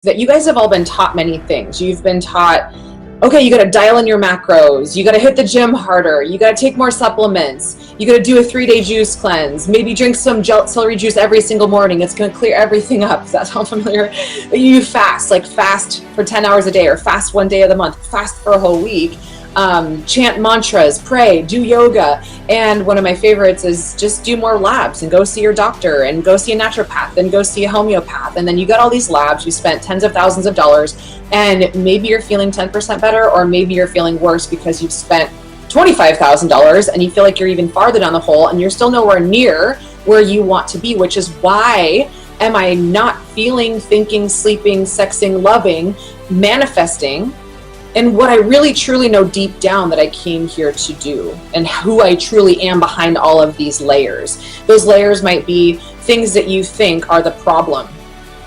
that you guys have all been taught many things. You've been taught, okay, you got to dial in your macros. You got to hit the gym harder. You got to take more supplements. You got to do a 3-day juice cleanse. Maybe drink some celery juice every single morning. It's going to clear everything up. Does that sound familiar? You fast, like fast for 10 hours a day, or fast one day of the month, fast for a whole week. Chant mantras, pray, do yoga. And one of my favorites is just do more labs and go see your doctor and go see a naturopath and go see a homeopath. And then you got all these labs, you spent tens of thousands of dollars, and maybe you're feeling 10% better, or maybe you're feeling worse because you've spent $25,000 and you feel like you're even farther down the hole and you're still nowhere near where you want to be, which is why am I not feeling, thinking, sleeping, sexing, loving, manifesting, and what I really truly know deep down that I came here to do, and who I truly am behind all of these layers. Those layers might be things that you think are the problem.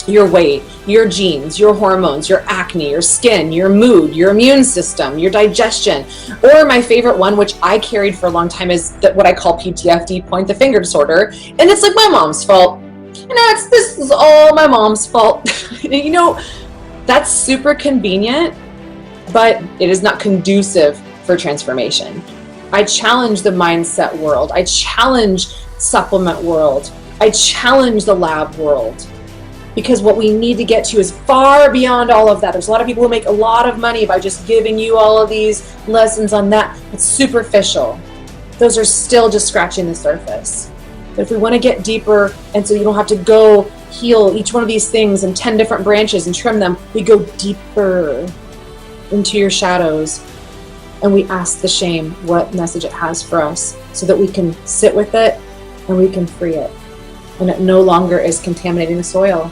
Your weight, your genes, your hormones, your acne, your skin, your mood, your immune system, your digestion. Or my favorite one, which I carried for a long time, is that what I call PTFD, point the finger disorder. And it's like my mom's fault. This is all my mom's fault. That's super convenient, but it is not conducive for transformation. I challenge the mindset world. I challenge supplement world. I challenge the lab world, because what we need to get to is far beyond all of that. There's a lot of people who make a lot of money by just giving you all of these lessons on that. It's superficial. Those are still just scratching the surface. But if we want to get deeper, and so you don't have to go heal each one of these things in 10 different branches and trim them, we go deeper into your shadows, and we ask the shame what message it has for us, so that we can sit with it and we can free it, and it no longer is contaminating the soil.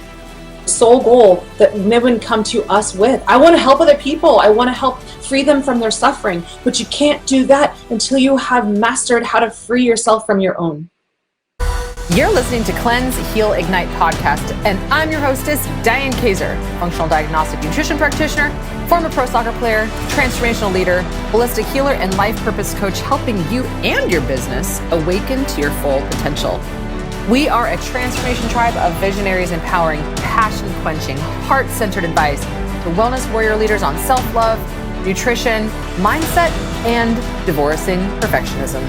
The sole goal that women come to us with, I want to help other people, I want to help free them from their suffering, but you can't do that until you have mastered how to free yourself from your own. You're listening to Cleanse, Heal, Ignite podcast, and I'm your hostess, Diane Kaiser, functional diagnostic nutrition practitioner, former pro soccer player, transformational leader, holistic healer, and life purpose coach, helping you and your business awaken to your full potential. We are a transformation tribe of visionaries empowering, passion-quenching, heart-centered advice to wellness warrior leaders on self-love, nutrition, mindset, and divorcing perfectionism.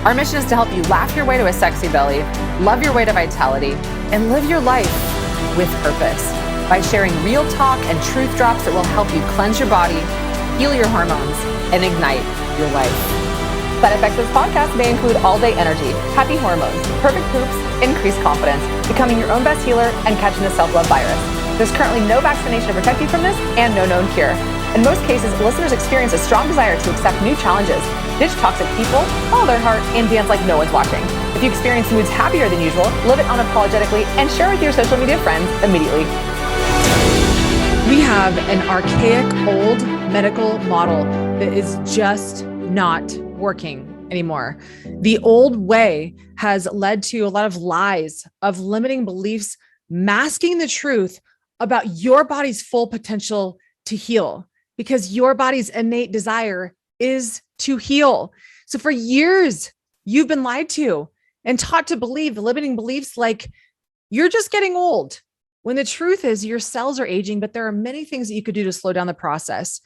Our mission is to help you laugh your way to a sexy belly, love your way to vitality, and live your life with purpose by sharing real talk and truth drops that will help you cleanse your body, heal your hormones, and ignite your life. Side effects of this podcast may include all-day energy, happy hormones, perfect poops, increased confidence, becoming your own best healer, and catching the self-love virus. There's currently no vaccination to protect you from this, and no known cure. In most cases, listeners experience a strong desire to accept new challenges, ditch toxic people, follow their heart, and dance like no one's watching. If you experience moods happier than usual, live it unapologetically, and share with your social media friends immediately. We have an archaic old medical model that is just not working anymore. The old way has led to a lot of lies, of limiting beliefs, masking the truth about your body's full potential to heal, because your body's innate desire is to heal. So for years, you've been lied to and taught to believe limiting beliefs like you're just getting old, when the truth is your cells are aging, but there are many things that you could do to slow down the process.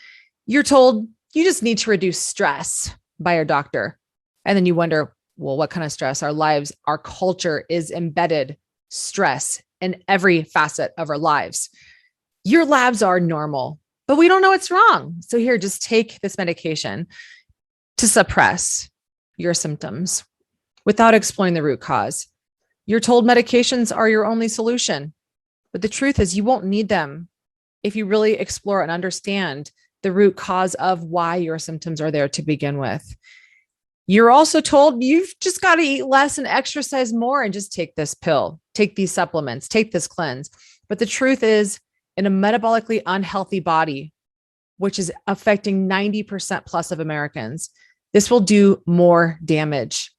You're told you just need to reduce stress by your doctor. And then you wonder, well, what kind of stress? Our lives, our culture is embedded stress in every facet of our lives. Your labs are normal, but we don't know what's wrong. So here, just take this medication to suppress your symptoms without exploring the root cause. You're told medications are your only solution, but the truth is you won't need them if you really explore and understand the root cause of why your symptoms are there to begin with. You're also told you've just got to eat less and exercise more and just take this pill, take these supplements, take this cleanse. But the truth is, in a metabolically unhealthy body, which is affecting 90% plus of Americans, this will do more damage.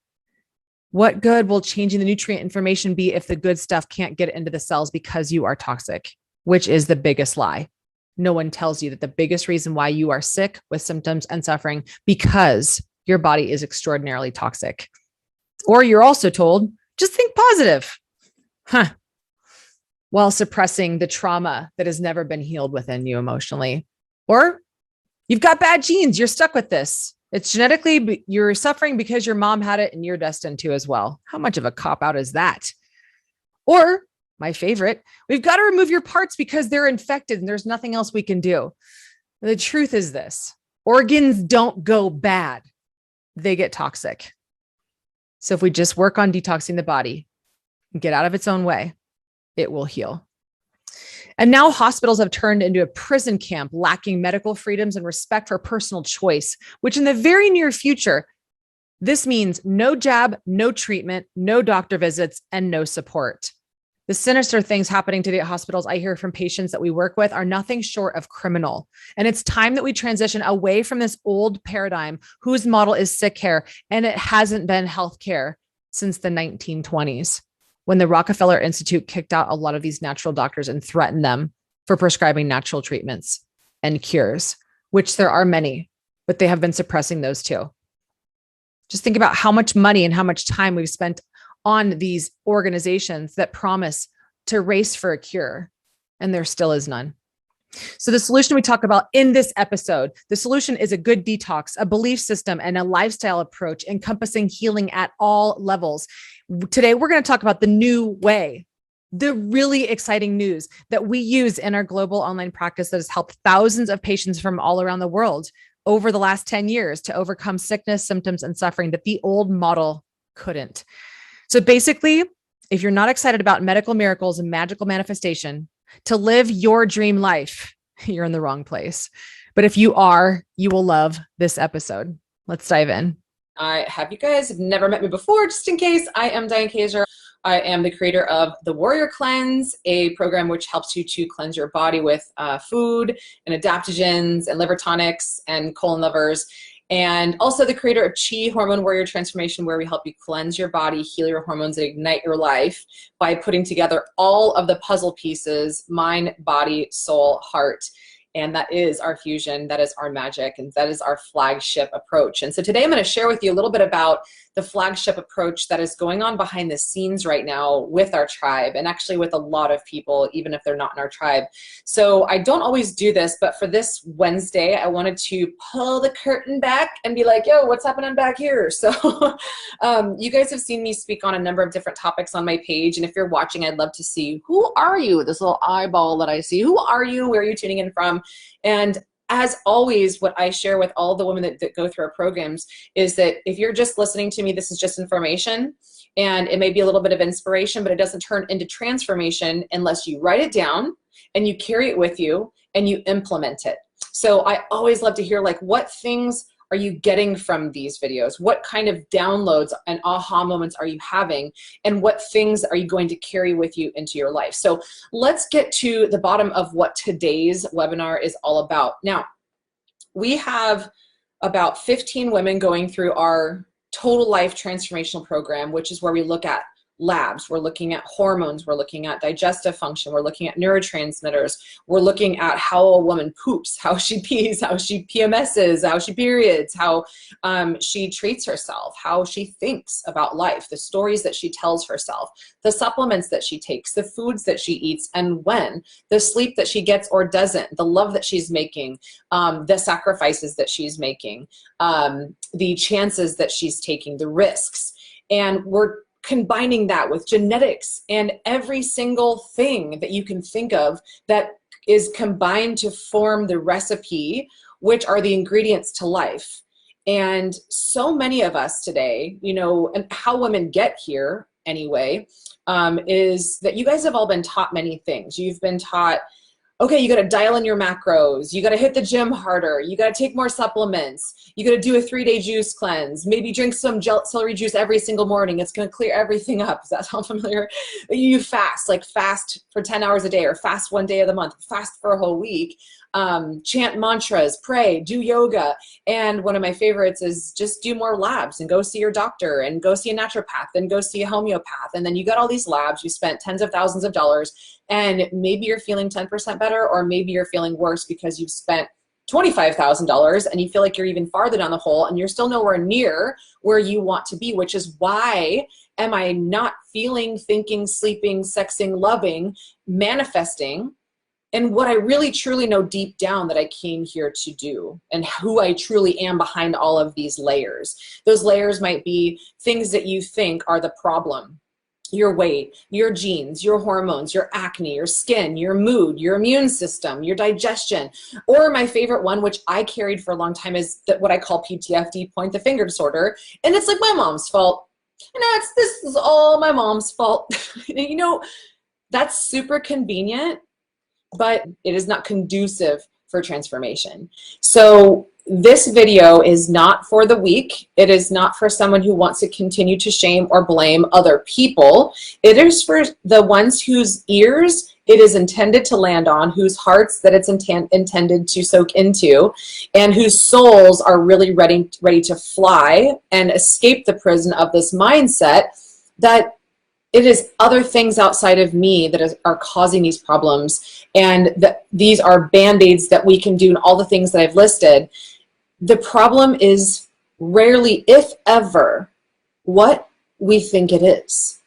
What good will changing the nutrient information be if the good stuff can't get into the cells because you are toxic, which is the biggest lie. No one tells you that the biggest reason why you are sick with symptoms and suffering because your body is extraordinarily toxic. Or you're also told, just think positive. while suppressing the trauma that has never been healed within you emotionally. Or you've got bad genes. You're stuck with this. It's genetically, you're suffering because your mom had it and you're destined to as well. How much of a cop out is that? Or my favorite, we've got to remove your parts because they're infected and there's nothing else we can do. The truth is this: organs don't go bad. They get toxic. So if we just work on detoxing the body and get out of its own way, it will heal. And now hospitals have turned into a prison camp, lacking medical freedoms and respect for personal choice, which in the very near future, this means no jab, no treatment, no doctor visits, and no support. The sinister things happening today at hospitals I hear from patients that we work with are nothing short of criminal. And it's time that we transition away from this old paradigm whose model is sick care, and it hasn't been healthcare since the 1920s. When the Rockefeller Institute kicked out a lot of these natural doctors and threatened them for prescribing natural treatments and cures, which there are many, but they have been suppressing those too. Just think about how much money and how much time we've spent on these organizations that promise to race for a cure, and there still is none. So the solution we talk about in this episode, the solution is a good detox, a belief system, and a lifestyle approach encompassing healing at all levels. Today, we're going to talk about the new way, the really exciting news that we use in our global online practice that has helped thousands of patients from all around the world over the last 10 years to overcome sickness, symptoms, and suffering that the old model couldn't. So basically, if you're not excited about medical miracles and magical manifestation to live your dream life, you're in the wrong place. But if you are, you will love this episode. Let's dive in. Have you guys never met me before? Just in case, I am Diane Kaiser. I am the creator of the Warrior Cleanse, a program which helps you to cleanse your body with food and adaptogens and liver tonics and colon lovers. And also the creator of Chi Hormone Warrior Transformation, where we help you cleanse your body, heal your hormones, and ignite your life by putting together all of the puzzle pieces: mind, body, soul, heart. And that is our fusion, that is our magic, and that is our flagship approach. And so today I'm going to share with you a little bit about the flagship approach that is going on behind the scenes right now with our tribe, and actually with a lot of people, even if they're not in our tribe. So I don't always do this, but for this Wednesday, I wanted to pull the curtain back and be like, yo, what's happening back here? So you guys have seen me speak on a number of different topics on my page. And if you're watching, I'd love to see, who are you? This little eyeball that I see. Who are you? Where are you tuning in from? And as always, what I share with all the women that go through our programs is that if you're just listening to me, this is just information, and it may be a little bit of inspiration, but it doesn't turn into transformation unless you write it down and you carry it with you and you implement it. So I always love to hear, like, what things are you getting from these videos? What kind of downloads and aha moments are you having? And what things are you going to carry with you into your life? So let's get to the bottom of what today's webinar is all about. Now, we have about 15 women going through our Total Life Transformational Program, which is where we look at labs, we're looking at hormones, we're looking at digestive function, we're looking at neurotransmitters, we're looking at how a woman poops, how she pees, how she PMSs, how she periods, how she treats herself, how she thinks about life, the stories that she tells herself, the supplements that she takes, the foods that she eats and when, the sleep that she gets or doesn't, the love that she's making, the sacrifices that she's making, the chances that she's taking, the risks. And we're combining that with genetics and every single thing that you can think of that is combined to form the recipe, which are the ingredients to life. And so many of us today, you know, and how women get here anyway, is that you guys have all been taught many things. You've been taught, okay, you got to dial in your macros. You got to hit the gym harder. You got to take more supplements. You got to do a 3-day juice cleanse. Maybe drink some celery juice every single morning. It's going to clear everything up. Does that sound familiar? You fast, like fast for 10 hours a day, or fast one day of the month, fast for a whole week. Chant mantras, pray, do yoga. And one of my favorites is just do more labs and go see your doctor and go see a naturopath and go see a homeopath. And then you got all these labs, you spent tens of thousands of dollars, and maybe you're feeling 10% better, or maybe you're feeling worse because you've spent $25,000 and you feel like you're even farther down the hole and you're still nowhere near where you want to be, which is why am I not feeling, thinking, sleeping, sexing, loving, manifesting, and what I really truly know deep down that I came here to do and who I truly am behind all of these layers. Those layers might be things that you think are the problem. Your weight, your genes, your hormones, your acne, your skin, your mood, your immune system, your digestion. Or my favorite one, which I carried for a long time, is that what I call PTFD, point the finger disorder. And it's like my mom's fault. And this is all my mom's fault. You know, that's super convenient, but it is not conducive for transformation. So this video is not for the weak. It is not for someone who wants to continue to shame or blame other people. It is for the ones whose ears it is intended to land on, whose hearts that it's intended to soak into, and whose souls are really ready to fly and escape the prison of this mindset that it is other things outside of me that are causing these problems, and that these are band-aids that we can do and all the things that I've listed. The problem is rarely, if ever, what we think it is.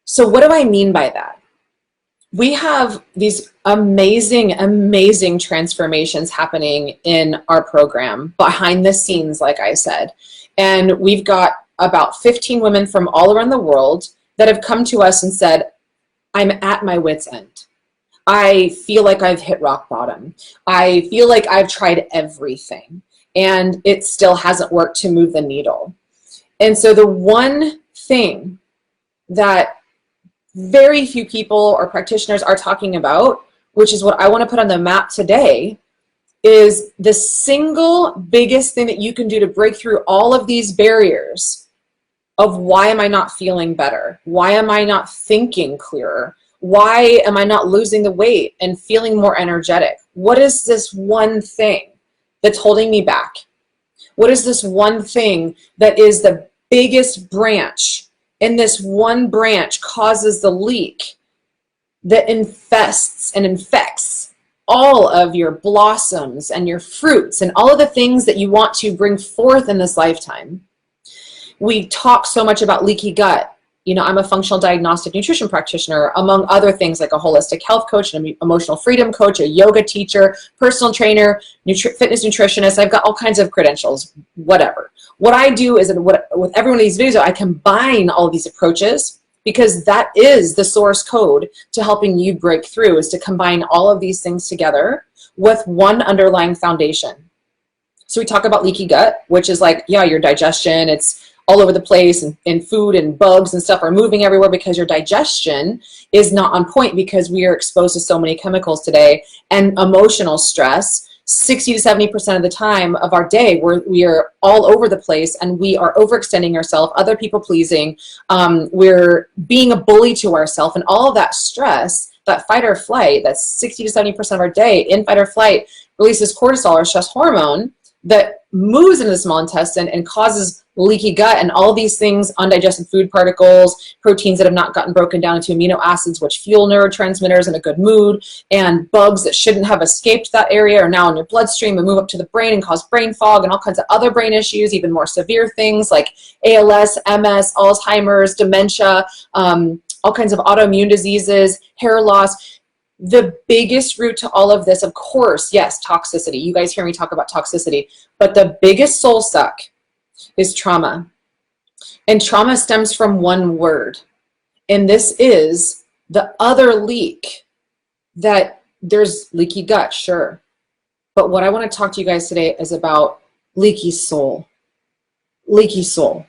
So what do I mean by that? We have these amazing, amazing transformations happening in our program behind the scenes, like I said. And we've got about 15 women from all around the world that have come to us and said, I'm at my wit's end. I feel like I've hit rock bottom. I feel like I've tried everything and it still hasn't worked to move the needle. And so the one thing that very few people or practitioners are talking about, which is what I want to put on the map today, is the single biggest thing that you can do to break through all of these barriers of why am I not feeling better? Why am I not thinking clearer? Why am I not losing the weight and feeling more energetic? What is this one thing that's holding me back? What is this one thing that is the biggest branch, and this one branch causes the leak that infests and infects all of your blossoms and your fruits and all of the things that you want to bring forth in this lifetime? We talk so much about leaky gut. You know, I'm a functional diagnostic nutrition practitioner, among other things, like a holistic health coach, an emotional freedom coach, a yoga teacher, personal trainer, fitness nutritionist. I've got all kinds of credentials, whatever. What I do is, with every one of these videos, I combine all of these approaches, because that is the source code to helping you break through, is to combine all of these things together with one underlying foundation. So we talk about leaky gut, which is like, yeah, your digestion, it's all over the place, and food and bugs and stuff are moving everywhere because your digestion is not on point, because we are exposed to so many chemicals today, and emotional stress. 60 to 70% of the time of our day, we are all over the place, and we are overextending ourselves, other people pleasing. We're being a bully to ourselves, and all of that stress, that fight or flight, that's 60 to 70% of our day in fight or flight, releases cortisol, or stress hormone, that moves into the small intestine and causes leaky gut and all these things, undigested food particles, proteins that have not gotten broken down into amino acids, which fuel neurotransmitters and a good mood, and bugs that shouldn't have escaped that area are now in your bloodstream and move up to the brain and cause brain fog and all kinds of other brain issues, even more severe things like ALS, MS, Alzheimer's, dementia, all kinds of autoimmune diseases, hair loss. The biggest root to all of this, of course, yes, toxicity. You guys hear me talk about toxicity, but the biggest soul suck is trauma. And trauma stems from one word. And this is the other leak, that there's leaky gut, sure. But what I want to talk to you guys today is about leaky soul. Leaky soul.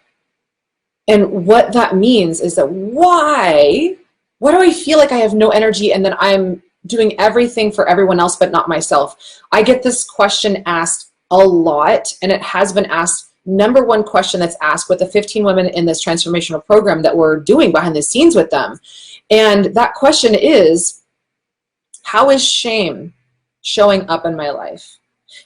And what that means is that why do I feel like I have no energy and that I'm doing everything for everyone else but not myself? I get this question asked a lot, and it has been asked. Number one question that's asked with the 15 women in this transformational program that we're doing behind the scenes with them. And that question is, how is shame showing up in my life?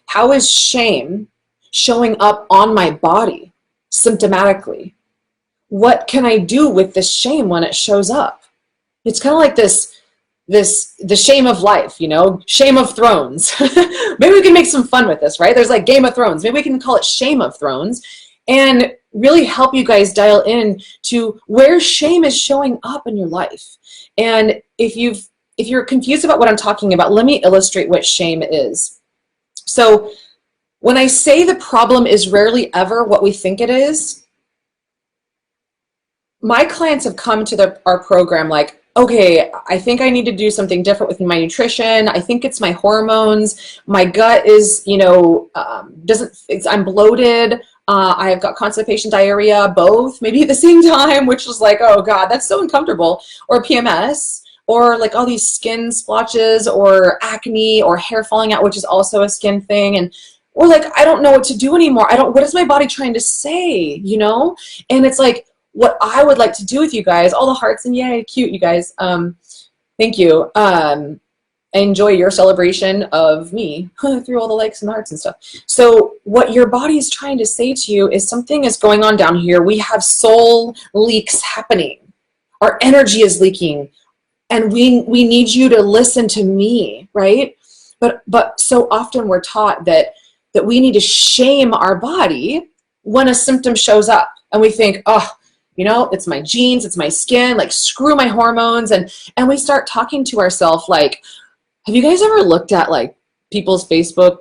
How is shame showing up on my body symptomatically? What can I do with this shame when it shows up? It's kind of like this the shame of life, you know, shame of thrones. Maybe we can make some fun with this, right? There's like Game of Thrones. Maybe we can call it Shame of Thrones, and really help you guys dial in to where shame is showing up in your life. And if you're confused about what I'm talking about, let me illustrate what shame is. So when I say the problem is rarely ever what we think it is, my clients have come to our program like, okay, I think I need to do something different with my nutrition. I think it's my hormones. My gut is, you know, I'm bloated. I've got constipation, diarrhea, both, maybe at the same time, which was like, oh God, that's so uncomfortable. Or PMS, or like all these skin splotches, or acne, or hair falling out, which is also a skin thing. And or like, I don't know what to do anymore. What is my body trying to say, you know? And it's like, what I would like to do with you guys, all the hearts and yay, cute, you guys. Thank you. I enjoy your celebration of me through all the likes and the hearts and stuff. So what your body is trying to say to you is something is going on down here. We have soul leaks happening. Our energy is leaking, and we need you to listen to me, right? But so often we're taught that we need to shame our body when a symptom shows up, and we think, oh, you know, it's my genes, it's my skin, like screw my hormones. And we start talking to ourselves like, have you guys ever looked at like people's Facebook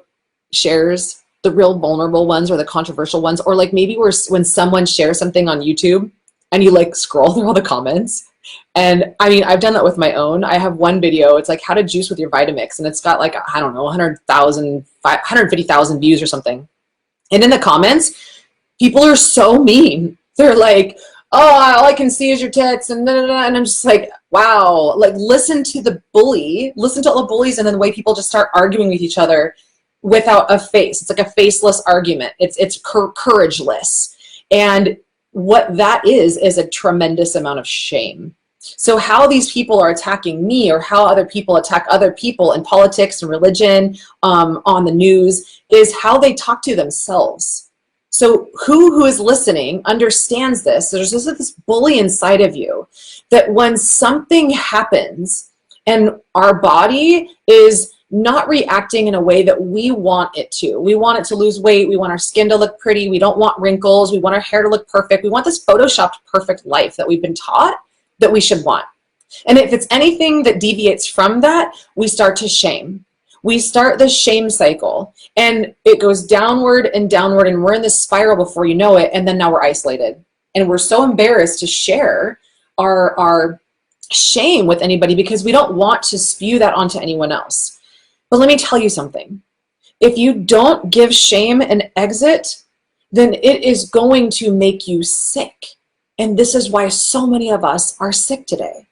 shares, the real vulnerable ones or the controversial ones? Or like maybe when someone shares something on YouTube and you like scroll through all the comments. And I mean, I've done that with my own. I have one video, it's like how to juice with your Vitamix. And it's got like, I don't know, 150,000 views or something. And in the comments, people are so mean. They're like, oh, all I can see is your tits, and and I'm just like, wow. Like, listen to the bully, listen to all the bullies, and then the way people just start arguing with each other without a face. It's like a faceless argument. It's courageless, and what that is a tremendous amount of shame. So how these people are attacking me, or how other people attack other people in politics and religion, on the news, is how they talk to themselves. So who is listening understands this. There's just this bully inside of you that when something happens and our body is not reacting in a way that we want it to. We want it to lose weight. We want our skin to look pretty. We don't want wrinkles. We want our hair to look perfect. We want this photoshopped perfect life that we've been taught that we should want. And if it's anything that deviates from that, we start to shame. We start the shame cycle, and it goes downward and downward, and we're in this spiral before you know it, and then now we're isolated. And we're so embarrassed to share our shame with anybody because we don't want to spew that onto anyone else. But let me tell you something. If you don't give shame an exit, then it is going to make you sick. And this is why so many of us are sick today.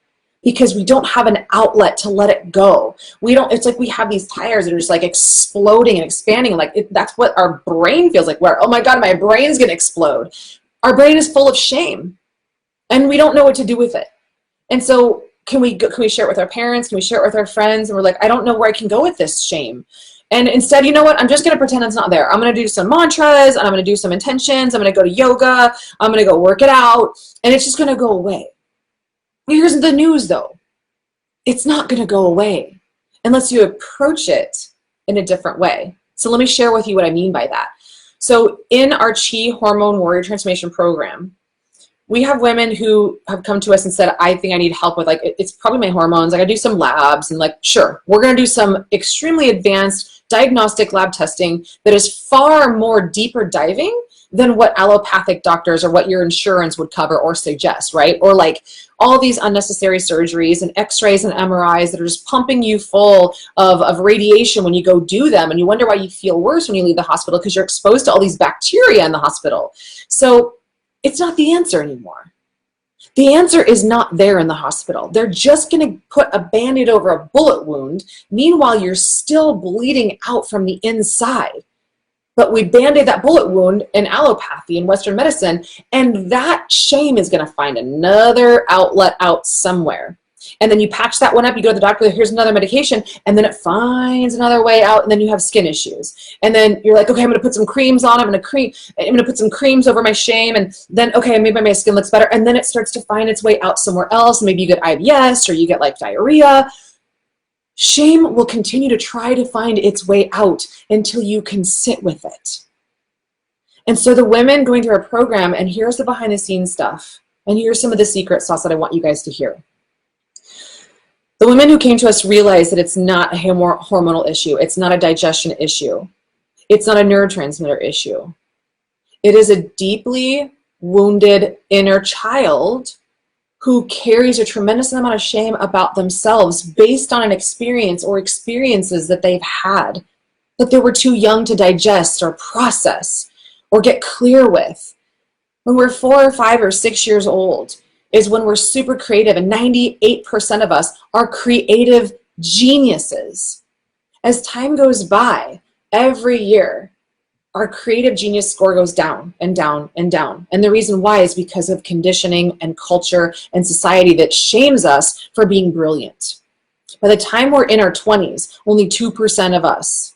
Because we don't have an outlet to let it go. It's like we have these tires that are just like exploding and expanding. Like that's what our brain feels like, where, oh my God, my brain's gonna explode. Our brain is full of shame and we don't know what to do with it. And so can we share it with our parents? Can we share it with our friends? And we're like, I don't know where I can go with this shame. And instead, you know what? I'm just gonna pretend it's not there. I'm gonna do some mantras, and I'm gonna do some intentions. I'm gonna go to yoga. I'm gonna go work it out, and it's just gonna go away. Here's the news though. It's not going to go away unless you approach it in a different way. So let me share with you what I mean by that. So in our Chi Hormone Warrior Transformation Program, we have women who have come to us and said, I think I need help with, like, it's probably my hormones. Like, I do some labs, and like, sure, we're going to do some extremely advanced diagnostic lab testing that is far more deeper diving than what allopathic doctors or what your insurance would cover or suggest, right? Or like all these unnecessary surgeries and x-rays and MRIs that are just pumping you full of radiation when you go do them, and you wonder why you feel worse when you leave the hospital because you're exposed to all these bacteria in the hospital. So it's not the answer anymore. The answer is not there in the hospital. They're just going to put a Band-Aid over a bullet wound. Meanwhile, you're still bleeding out from the inside. But we Band-Aid that bullet wound in allopathy, in Western medicine, and that shame is going to find another outlet out somewhere. And then you patch that one up, you go to the doctor, here's another medication, and then it finds another way out, and then you have skin issues. And then you're like, okay, I'm going to put some creams on, I'm going to put some creams over my shame, and then, okay, maybe my skin looks better. And then it starts to find its way out somewhere else. Maybe you get IBS, or you get like diarrhea. Shame will continue to try to find its way out until you can sit with it. And so the women going through our program, and here's the behind the scenes stuff, and here's some of the secret sauce that I want you guys to hear. The women who came to us realized that it's not a hormonal issue. It's not a digestion issue. It's not a neurotransmitter issue. It is a deeply wounded inner child who carries a tremendous amount of shame about themselves based on an experience or experiences that they've had that they were too young to digest or process or get clear with. When we're 4 or 5 or 6 years old is when we're super creative, and 98% of us are creative geniuses. As time goes by, every year, our creative genius score goes down and down and down. And the reason why is because of conditioning and culture and society that shames us for being brilliant. By the time we're in our 20s, only 2% of us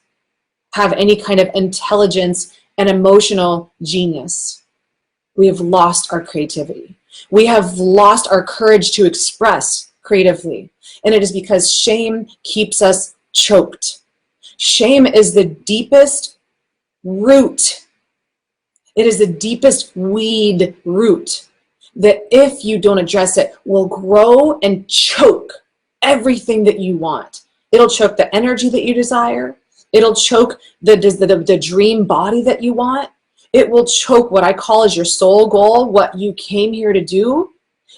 have any kind of intelligence and emotional genius. We have lost our creativity. We have lost our courage to express creatively. And it is because shame keeps us choked. Shame is the deepest root. It is the deepest weed root that if you don't address it will grow and choke everything that you want. It'll choke the energy that you desire. It'll choke the dream body that you want. It will choke what I call as your soul goal, what you came here to do.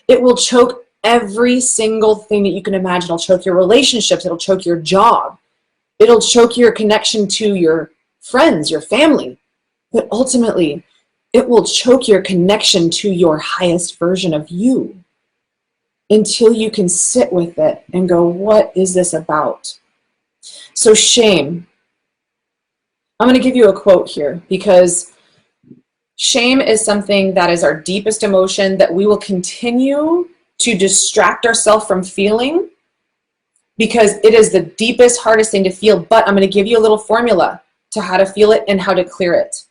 It will choke every single thing that you can imagine. It'll choke your relationships. It'll choke your job. It'll choke your connection to your friends, your family, but ultimately it will choke your connection to your highest version of you until you can sit with it and go, what is this about? So shame. I'm going to give you a quote here because shame is something that is our deepest emotion that we will continue to distract ourselves from feeling because it is the deepest, hardest thing to feel. But I'm going to give you a little formula to how to feel it and how to clear it.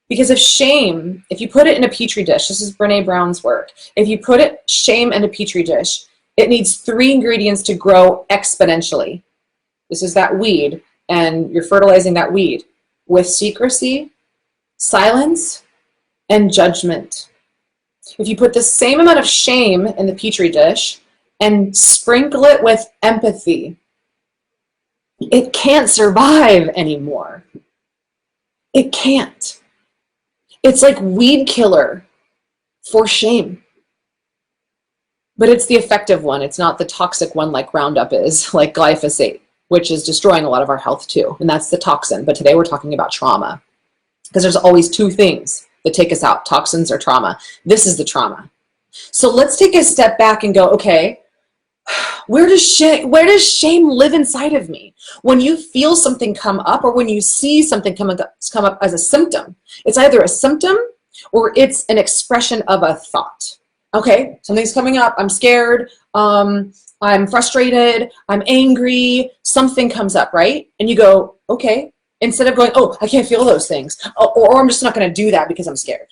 Because if shame, if you put it in a petri dish, this is Brene Brown's work, if you put shame in a petri dish, it needs 3 ingredients to grow exponentially. This is that weed, and you're fertilizing that weed with secrecy, silence, and judgment. If you put the same amount of shame in the petri dish and sprinkle it with empathy, it can't survive anymore. It can't. It's like weed killer for shame. But it's the effective one. It's not the toxic one like Roundup is, like glyphosate, which is destroying a lot of our health too. And that's the toxin. But today we're talking about trauma. Because there's always 2 things that take us out, toxins or trauma. This is the trauma. So let's take a step back and go, okay, where does shame live inside of me? When you feel something come up or when you see something come up as a symptom, it's either a symptom or it's an expression of a thought. Okay, something's coming up, I'm scared, I'm frustrated, I'm angry, something comes up, right? And you go, okay, instead of going, oh, I can't feel those things, or I'm just not going to do that because I'm scared.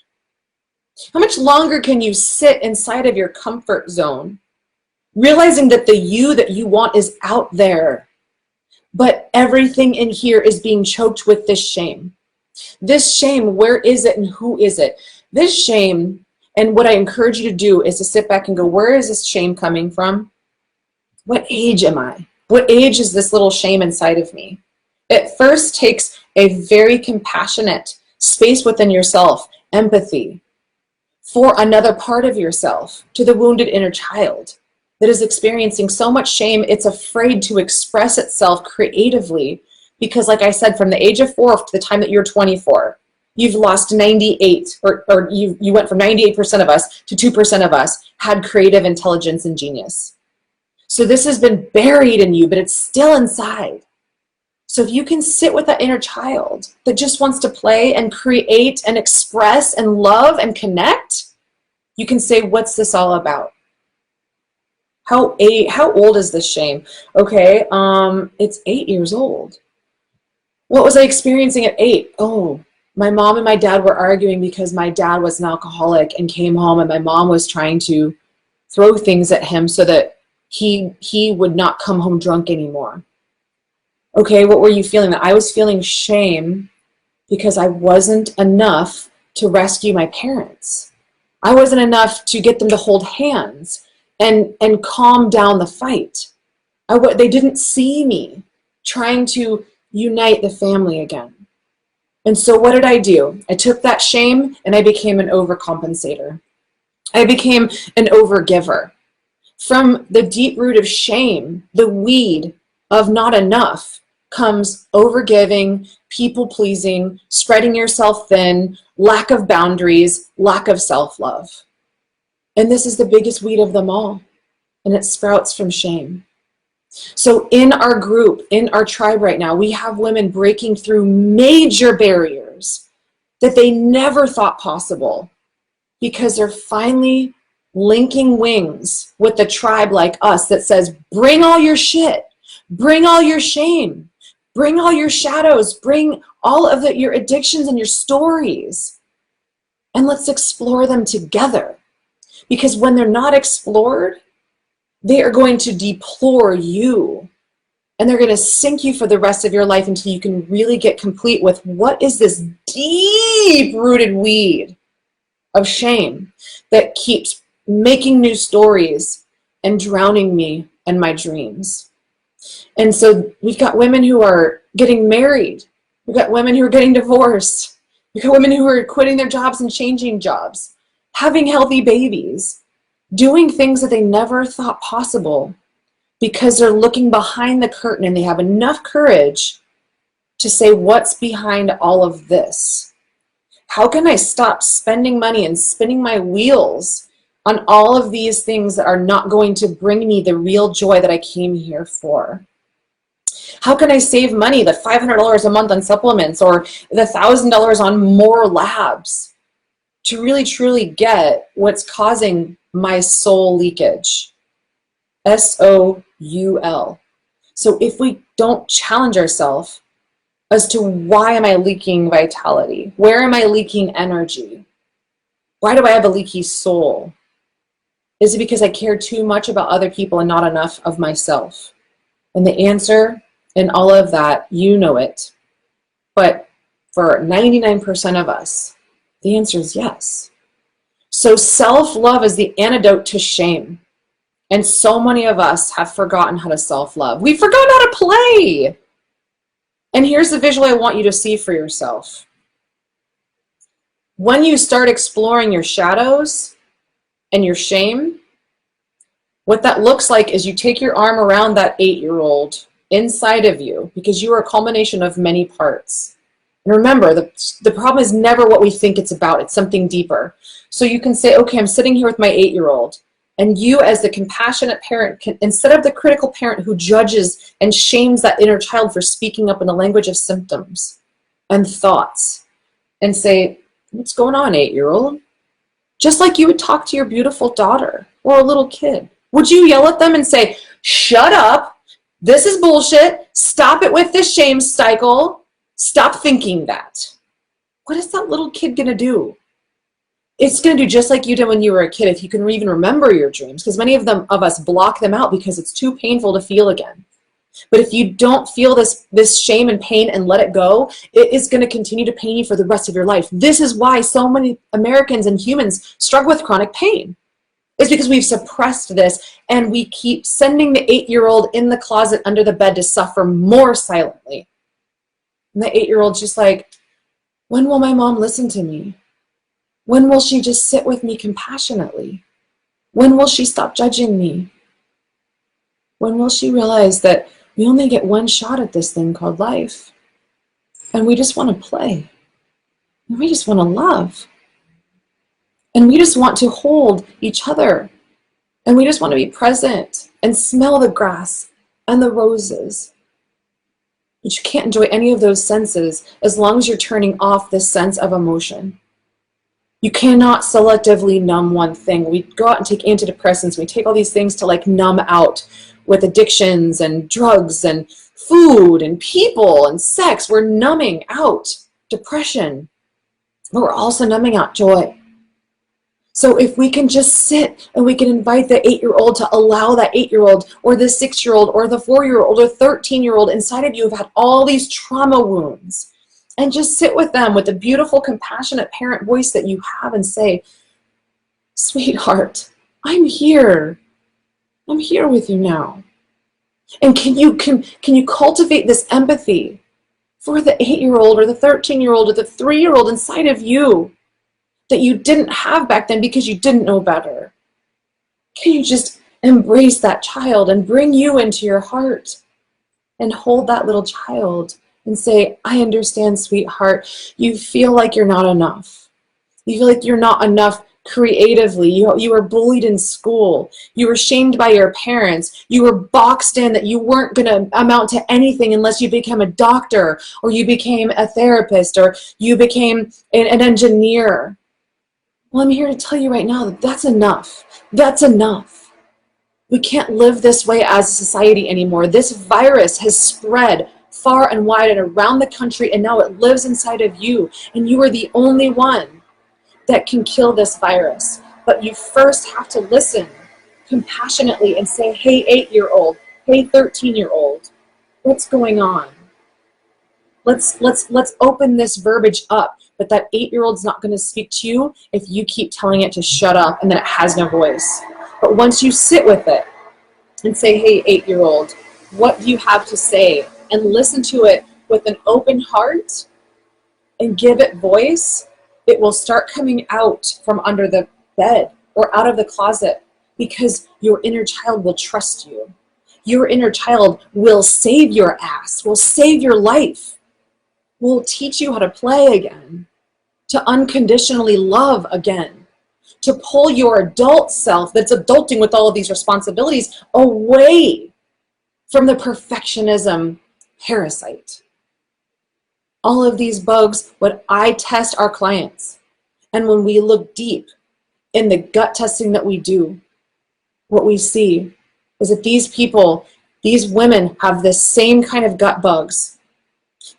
How much longer can you sit inside of your comfort zone, realizing that the you that you want is out there, but everything in here is being choked with this shame? This shame, where is it and who is it? This shame, and what I encourage you to do is to sit back and go, where is this shame coming from? What age am I? What age is this little shame inside of me? It first takes a very compassionate space within yourself, empathy, for another part of yourself, to the wounded inner child that is experiencing so much shame, it's afraid to express itself creatively because, like I said, from the age of 4 to the time that you're 24, you've lost 98, or you went from 98% of us to 2% of us had creative intelligence and genius. So this has been buried in you, but it's still inside. So if you can sit with that inner child that just wants to play and create and express and love and connect, you can say, what's this all about? How old is this shame? Okay, it's 8 years old. What was I experiencing at 8? Oh, my mom and my dad were arguing because my dad was an alcoholic and came home and my mom was trying to throw things at him so that he would not come home drunk anymore. Okay, what were you feeling? I was feeling shame because I wasn't enough to rescue my parents. I wasn't enough to get them to hold hands and calm down the fight. They didn't see me trying to unite the family again. And so what did I do? I took that shame and I became an overcompensator. I became an overgiver. From the deep root of shame, the weed of not enough, comes overgiving, people-pleasing, spreading yourself thin, lack of boundaries, lack of self-love. And this is the biggest weed of them all, and it sprouts from shame. So in our group, in our tribe right now, we have women breaking through major barriers that they never thought possible because they're finally linking wings with the tribe like us that says, bring all your shit, bring all your shame, bring all your shadows, bring all of your addictions and your stories, and let's explore them together. Because when they're not explored, they are going to deplore you, and they're going to sink you for the rest of your life until you can really get complete with what is this deep-rooted weed of shame that keeps making new stories and drowning me and my dreams. And so we've got women who are getting married. We've got women who are getting divorced. We've got women who are quitting their jobs and changing jobs, having healthy babies, doing things that they never thought possible because they're looking behind the curtain and they have enough courage to say, what's behind all of this? How can I stop spending money and spinning my wheels on all of these things that are not going to bring me the real joy that I came here for? How can I save money, the $500 a month on supplements or the $1,000 on more labs to really truly get what's causing my soul leakage? SOUL. So if we don't challenge ourselves as to why am I leaking vitality? Where am I leaking energy? Why do I have a leaky soul? Is it because I care too much about other people and not enough of myself? And the answer in all of that, you know it. But for 99% of us, the answer is yes. So self-love is the antidote to shame. And so many of us have forgotten how to self-love. We've forgotten how to play. And here's the visual I want you to see for yourself. When you start exploring your shadows and your shame, what that looks like is you take your arm around that 8-year-old inside of you, because you are a culmination of many parts. And remember, the problem is never what we think it's about. It's something deeper. So you can say, okay, I'm sitting here with my 8-year-old. And you as the compassionate parent, can, instead of the critical parent who judges and shames that inner child for speaking up in the language of symptoms and thoughts, and say, what's going on, 8-year-old? Just like you would talk to your beautiful daughter or a little kid. Would you yell at them and say, shut up, this is bullshit, stop it with this shame cycle, stop thinking that? What is that little kid gonna do? It's going to do just like you did when you were a kid, if you can even remember your dreams, because many of us block them out because it's too painful to feel again. But if you don't feel this shame and pain and let it go, it is going to continue to pain you for the rest of your life. This is why so many Americans and humans struggle with chronic pain. It's because we've suppressed this and we keep sending the 8-year-old in the closet under the bed to suffer more silently. And the 8-year-old's just like, when will my mom listen to me? When will she just sit with me compassionately? When will she stop judging me? When will she realize that we only get one shot at this thing called life? And we just want to play. And we just want to love. And we just want to hold each other. And we just want to be present and smell the grass and the roses. But you can't enjoy any of those senses as long as you're turning off this sense of emotion. You cannot selectively numb one thing. We go out and take antidepressants. We take all these things to like numb out with addictions and drugs and food and people and sex. We're numbing out depression, but we're also numbing out joy. So if we can just sit and we can invite the 8-year-old to allow that 8-year-old or the 6-year-old or the 4-year-old or 13-year-old inside of you who've had all these trauma wounds, and just sit with them with the beautiful, compassionate parent voice that you have and say, sweetheart, I'm here. I'm here with you now. And can you cultivate this empathy for the 8-year-old or the 13-year-old or the 3-year-old inside of you that you didn't have back then because you didn't know better? Can you just embrace that child and bring you into your heart and hold that little child and say, I understand, sweetheart. You feel like you're not enough. You feel like you're not enough creatively. You were bullied in school. You were shamed by your parents. You were boxed in that you weren't going to amount to anything unless you became a doctor or you became a therapist or you became an engineer. Well, I'm here to tell you right now that that's enough. That's enough. We can't live this way as a society anymore. This virus has spread far and wide and around the country, and now it lives inside of you, and you are the only one that can kill this virus. But you first have to listen compassionately and say, hey, 8-year-old, hey, 13-year-old, what's going on? Let's open this verbiage up. But that 8-year-old's not going to speak to you if you keep telling it to shut up and that it has no voice. But once you sit with it and say, hey, 8-year-old, what do you have to say? And listen to it with an open heart and give it voice, it will start coming out from under the bed or out of the closet, because your inner child will trust you. Your inner child will save your ass, will save your life, will teach you how to play again, to unconditionally love again, to pull your adult self that's adulting with all of these responsibilities away from the perfectionism parasite. All of these bugs, what I test our clients, and when we look deep in the gut testing that we do, what we see is that these people, these women have this same kind of gut bugs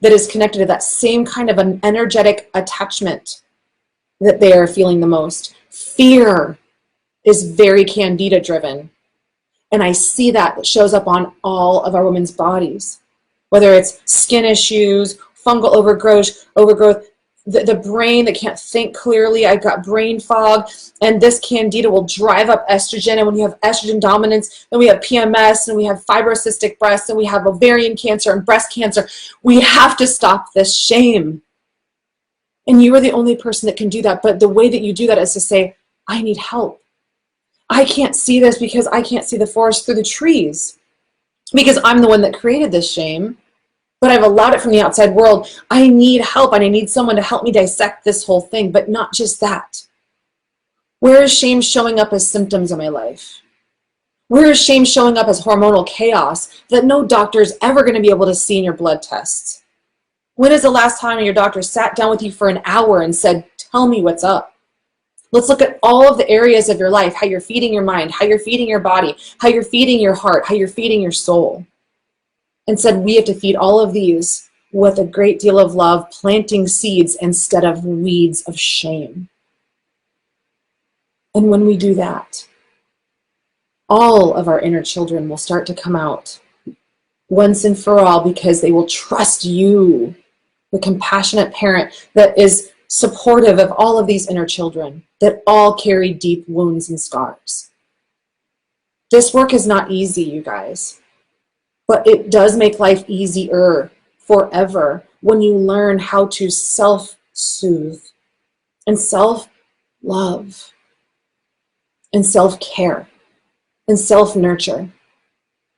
that is connected to that same kind of an energetic attachment that they are feeling the most. Fear is very candida driven. And I see that shows up on all of our women's bodies, whether it's skin issues, fungal overgrowth, the brain that can't think clearly. I've got brain fog, and this candida will drive up estrogen. And when you have estrogen dominance, then we have PMS, and we have fibrocystic breasts, and we have ovarian cancer and breast cancer. We have to stop this shame. And you are the only person that can do that. But the way that you do that is to say, I need help. I can't see this because I can't see the forest through the trees, because I'm the one that created this shame. But I've allowed it from the outside world. I need help, and I need someone to help me dissect this whole thing. But not just that. Where is shame showing up as symptoms in my life? Where is shame showing up as hormonal chaos that no doctor is ever going to be able to see in your blood tests? When is the last time your doctor sat down with you for an hour and said, tell me what's up? Let's look at all of the areas of your life, how you're feeding your mind, how you're feeding your body, how you're feeding your heart, how you're feeding your soul. And said, we have to feed all of these with a great deal of love, planting seeds instead of weeds of shame. And when we do that, all of our inner children will start to come out once and for all, because they will trust you, the compassionate parent that is supportive of all of these inner children that all carry deep wounds and scars. This work is not easy, you guys. But it does make life easier forever when you learn how to self-soothe and self-love and self-care and self-nurture.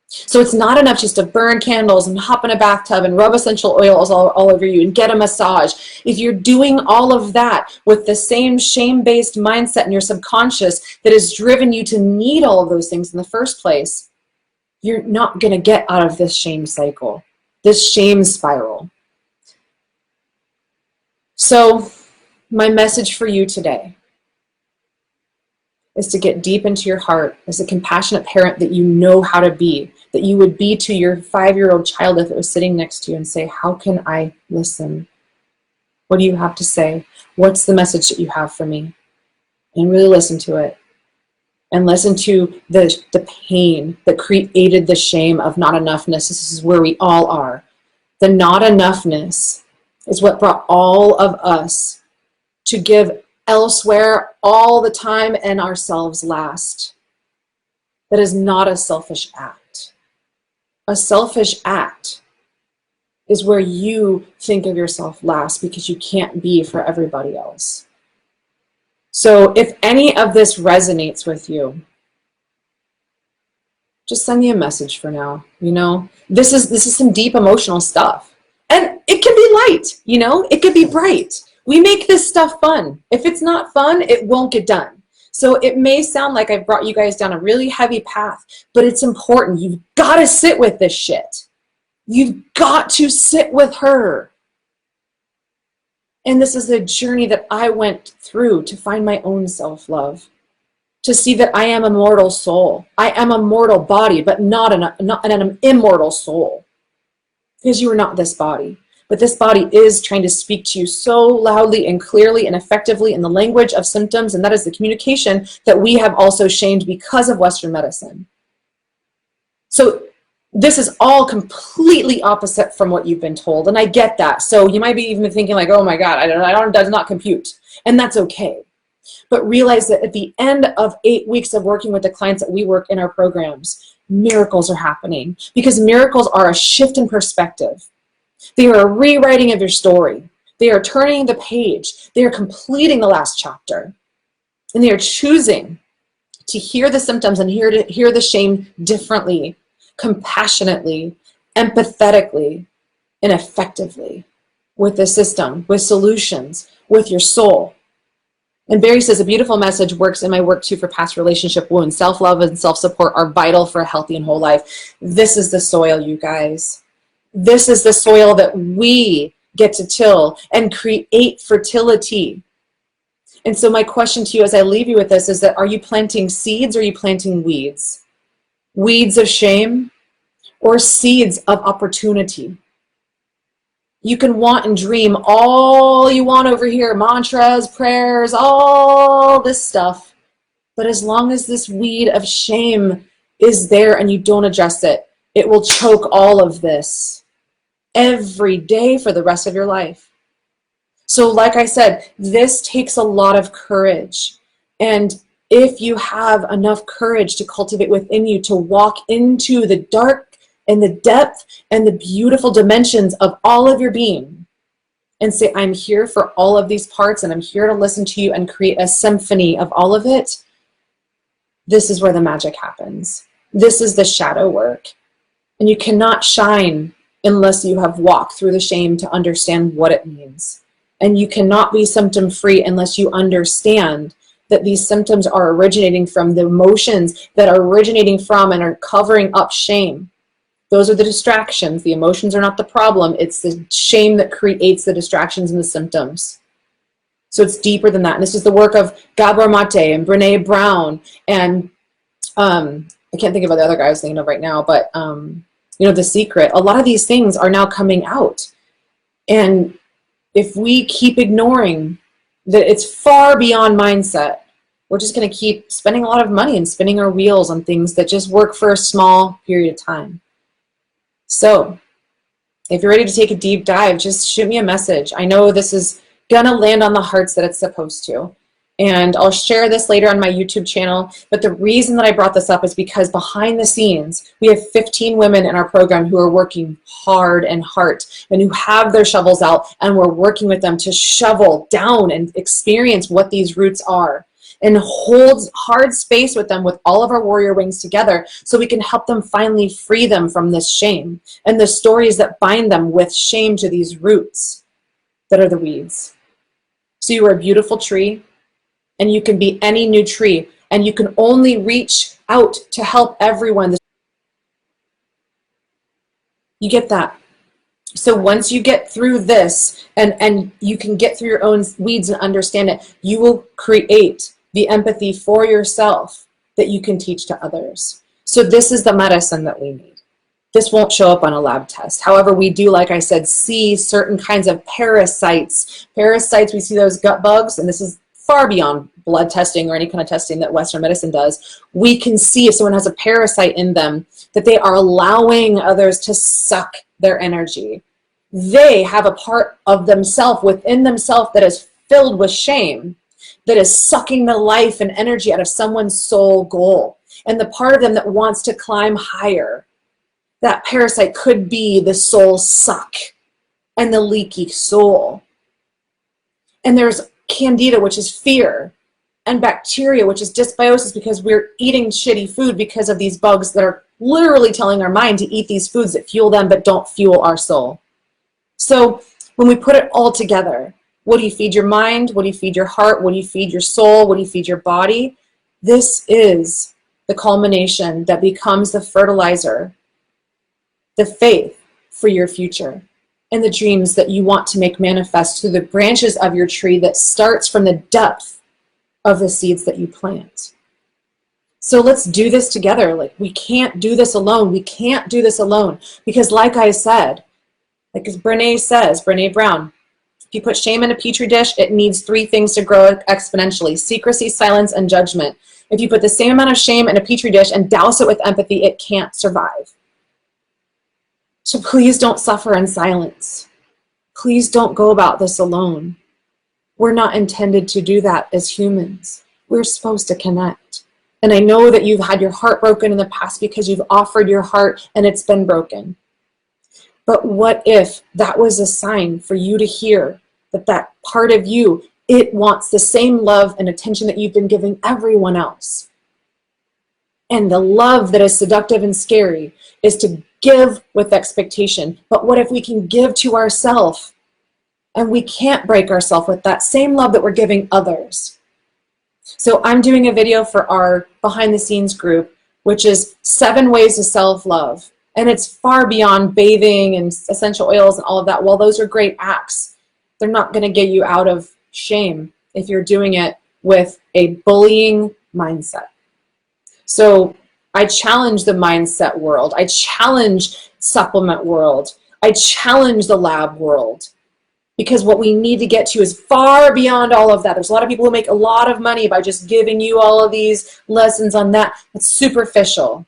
So it's not enough just to burn candles and hop in a bathtub and rub essential oils all over you and get a massage. If you're doing all of that with the same shame-based mindset in your subconscious that has driven you to need all of those things in the first place, you're not going to get out of this shame cycle, this shame spiral. So my message for you today is to get deep into your heart as a compassionate parent that you know how to be, that you would be to your 5-year-old child if it was sitting next to you, and say, how can I listen? What do you have to say? What's the message that you have for me? and really listen to it. And listen to the pain that created the shame of not enoughness. This is where we all are. The not enoughness is what brought all of us to give elsewhere all the time and ourselves last. That is not a selfish act. A selfish act is where you think of yourself last because you can't be for everybody else. So if any of this resonates with you, just send me a message for now. This is some deep emotional stuff. And it can be light, it can be bright. We make this stuff fun. If it's not fun, it won't get done. So it may sound like I've brought you guys down a really heavy path, but it's important. You've got to sit with this shit. You've got to sit with her. And this is a journey that I went through to find my own self-love, to see that I am a mortal soul. I am a mortal body, but not an immortal soul. Because you are not this body. But this body is trying to speak to you so loudly and clearly and effectively in the language of symptoms, and that is the communication that we have also shamed because of Western medicine. So this is all completely opposite from what you've been told, and I get that. So you might be even thinking like, oh my God, I don't does not compute, and that's okay. But realize that at the end of 8 weeks of working with the clients that we work in our programs, miracles are happening, because miracles are a shift in perspective. They are a rewriting of your story. They are turning the page. They are completing the last chapter, and they are choosing to hear the symptoms and hear the shame differently, compassionately, empathetically, and effectively with the system, with solutions, with your soul. And Barry says, a beautiful message works in my work too for past relationship wounds. Self-love and self-support are vital for a healthy and whole life. This is the soil, you guys. This is the soil that we get to till and create fertility. And so my question to you as I leave you with this is that, are you planting seeds or are you planting weeds? Weeds of shame or seeds of opportunity? You can want and dream all you want over here, mantras, prayers, all this stuff. But as long as this weed of shame is there and you don't address it, it will choke all of this every day for the rest of your life. So like I said, this takes a lot of courage. And if you have enough courage to cultivate within you to walk into the dark and the depth and the beautiful dimensions of all of your being and say, I'm here for all of these parts and I'm here to listen to you and create a symphony of all of it, this is where the magic happens. This is the shadow work. And you cannot shine unless you have walked through the shame to understand what it means. And you cannot be symptom-free unless you understand that these symptoms are originating from the emotions that are originating from and are covering up shame. Those are the distractions. The emotions are not the problem. It's the shame that creates the distractions and the symptoms. So it's deeper than that. And this is the work of Gabor Mate and Brene Brown and I can't think of the other guy I was thinking of right now, but The Secret. A lot of these things are now coming out. And if we keep ignoring that it's far beyond mindset, we're just going to keep spending a lot of money and spinning our wheels on things that just work for a small period of time. So if you're ready to take a deep dive, just shoot me a message. I know this is going to land on the hearts that it's supposed to. And I'll share this later on my YouTube channel. But the reason that I brought this up is because behind the scenes, we have 15 women in our program who are working hard and hard and who have their shovels out, and we're working with them to shovel down and experience what these roots are and hold hard space with them with all of our warrior wings together so we can help them finally free them from this shame and the stories that bind them with shame to these roots that are the weeds. So you are a beautiful tree, and you can be any new tree, and you can only reach out to help everyone. You get that? So once you get through this and you can get through your own weeds and understand it, you will create the empathy for yourself that you can teach to others. So this is the medicine that we need. This won't show up on a lab test. However, we do, like I said, see certain kinds of parasites. Parasites, we see those gut bugs, and this is far beyond blood testing or any kind of testing that Western medicine does. We can see if someone has a parasite in them, that they are allowing others to suck their energy. They have a part of themselves within themselves that is filled with shame, that is sucking the life and energy out of someone's soul goal. And the part of them that wants to climb higher, that parasite could be the soul suck and the leaky soul. And there's candida, which is fear, and bacteria, which is dysbiosis, because we're eating shitty food because of these bugs that are literally telling our mind to eat these foods that fuel them but don't fuel our soul. So when we put it all together, what do you feed your mind? What do you feed your heart? What do you feed your soul? What do you feed your body? This is the culmination that becomes the fertilizer, the faith for your future, and the dreams that you want to make manifest through the branches of your tree that starts from the depth of the seeds that you plant. So let's do this together. Like, we can't do this alone. We can't do this alone, because like I said, like as Brene says, Brene Brown, if you put shame in a petri dish, it needs 3 things to grow exponentially: secrecy, silence, and judgment. If you put the same amount of shame in a petri dish and douse it with empathy, it can't survive. So please don't suffer in silence. Please don't go about this alone. We're not intended to do that as humans. We're supposed to connect. And I know that you've had your heart broken in the past because you've offered your heart and it's been broken. But what if that was a sign for you to hear that that part of you, it wants the same love and attention that you've been giving everyone else? And the love that is seductive and scary is to give with expectation. But what if we can give to ourselves and we can't break ourselves with that same love that we're giving others? So I'm doing a video for our behind the scenes group, which is 7 ways to self-love. And it's far beyond bathing and essential oils and all of that. While those are great acts, they're not going to get you out of shame if you're doing it with a bullying mindset. So I challenge the mindset world. I challenge supplement world. I challenge the lab world, because what we need to get to is far beyond all of that. There's a lot of people who make a lot of money by just giving you all of these lessons on that. It's superficial.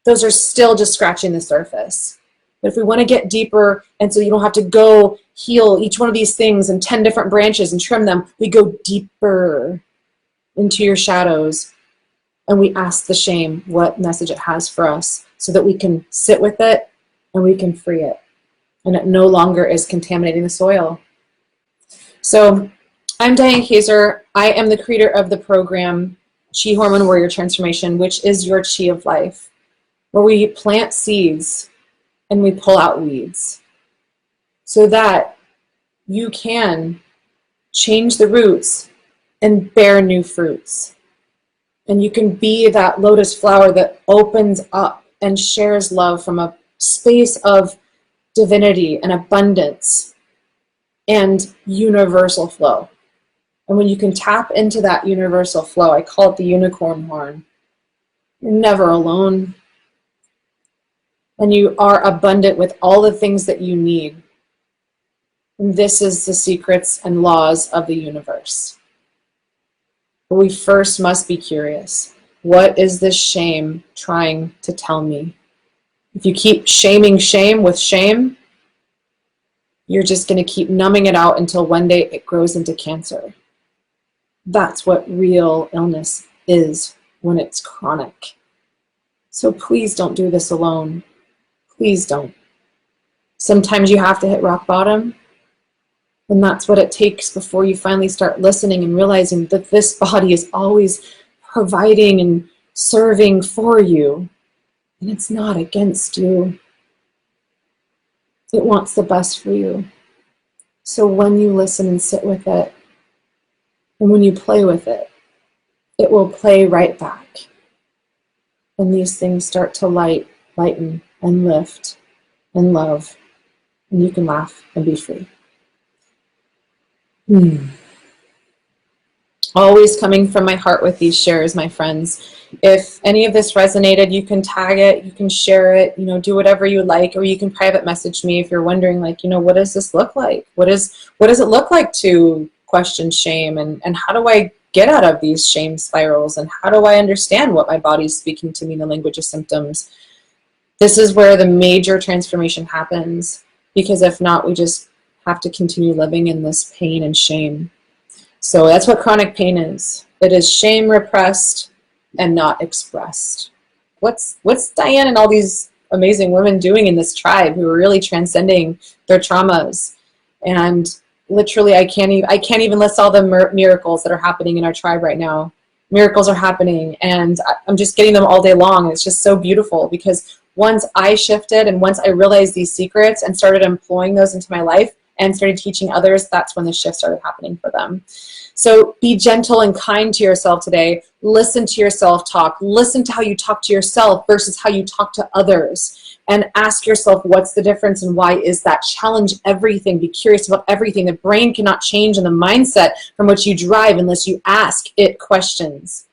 Those are still just scratching the surface. But if we want to get deeper, and so you don't have to go heal each one of these things in 10 different branches and trim them, we go deeper into your shadows and we ask the shame what message it has for us, so that we can sit with it and we can free it, and it no longer is contaminating the soil. So I'm Diane Kaiser. I am the creator of the program Chi Hormone Warrior Transformation, which is your chi of life, where we plant seeds and we pull out weeds so that you can change the roots and bear new fruits. And you can be that lotus flower that opens up and shares love from a space of divinity and abundance and universal flow. And when you can tap into that universal flow, I call it the unicorn horn, you're never alone. And you are abundant with all the things that you need. And this is the secrets and laws of the universe. But we first must be curious. What is this shame trying to tell me? If you keep shaming shame with shame, you're just going to keep numbing it out until one day it grows into cancer. That's what real illness is when it's chronic. So please don't do this alone. Please don't. Sometimes you have to hit rock bottom, and that's what it takes before you finally start listening and realizing that this body is always providing and serving for you, and it's not against you. It wants the best for you. So when you listen and sit with it, and when you play with it, it will play right back. And these things start to lighten, and lift, and love, and you can laugh and be free. Always coming from my heart with these shares, my friends. If any of this resonated, you can tag it, you can share it, do whatever you like, or you can private message me if you're wondering, what does this look like? What does it look like to question shame, and how do I get out of these shame spirals? And how do I understand what my body's speaking to me in the language of symptoms? This is where the major transformation happens, because if not, we just have to continue living in this pain and shame. So that's what chronic pain is. It is shame repressed and not expressed. What's Diane and all these amazing women doing in this tribe who are really transcending their traumas? And literally, I can't even list all the miracles that are happening in our tribe right now. Miracles are happening, and I'm just getting them all day long. It's just so beautiful, because once I shifted and once I realized these secrets and started employing those into my life and started teaching others, that's when the shift started happening for them. So be gentle and kind to yourself today. Listen to your self-talk. Listen to how you talk to yourself versus how you talk to others. And ask yourself, what's the difference and why is that? Challenge everything. Be curious about everything. The brain cannot change in the mindset from which you drive unless you ask it questions.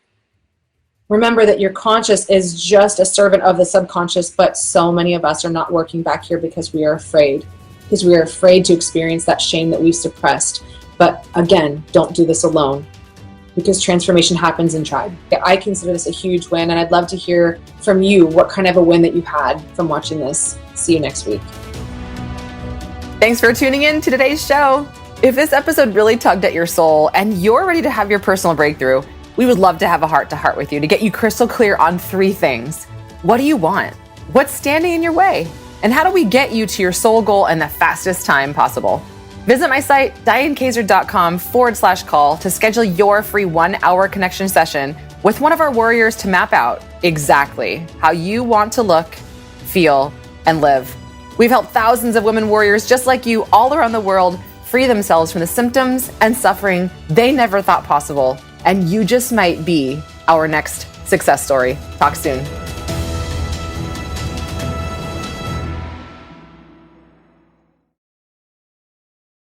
Remember that your conscious is just a servant of the subconscious, but so many of us are not working back here because we are afraid. Because we are afraid to experience that shame that we've suppressed. But again, don't do this alone, because transformation happens in tribe. I consider this a huge win, and I'd love to hear from you what kind of a win that you had from watching this. See you next week. Thanks for tuning in to today's show. If this episode really tugged at your soul and you're ready to have your personal breakthrough, we would love to have a heart-to-heart with you to get you crystal clear on 3 things. What do you want? What's standing in your way? And how do we get you to your soul goal in the fastest time possible? Visit my site, dianekaiser.com/call to schedule your free 1-hour connection session with one of our warriors to map out exactly how you want to look, feel, and live. We've helped thousands of women warriors just like you all around the world free themselves from the symptoms and suffering they never thought possible. And you just might be our next success story. Talk soon.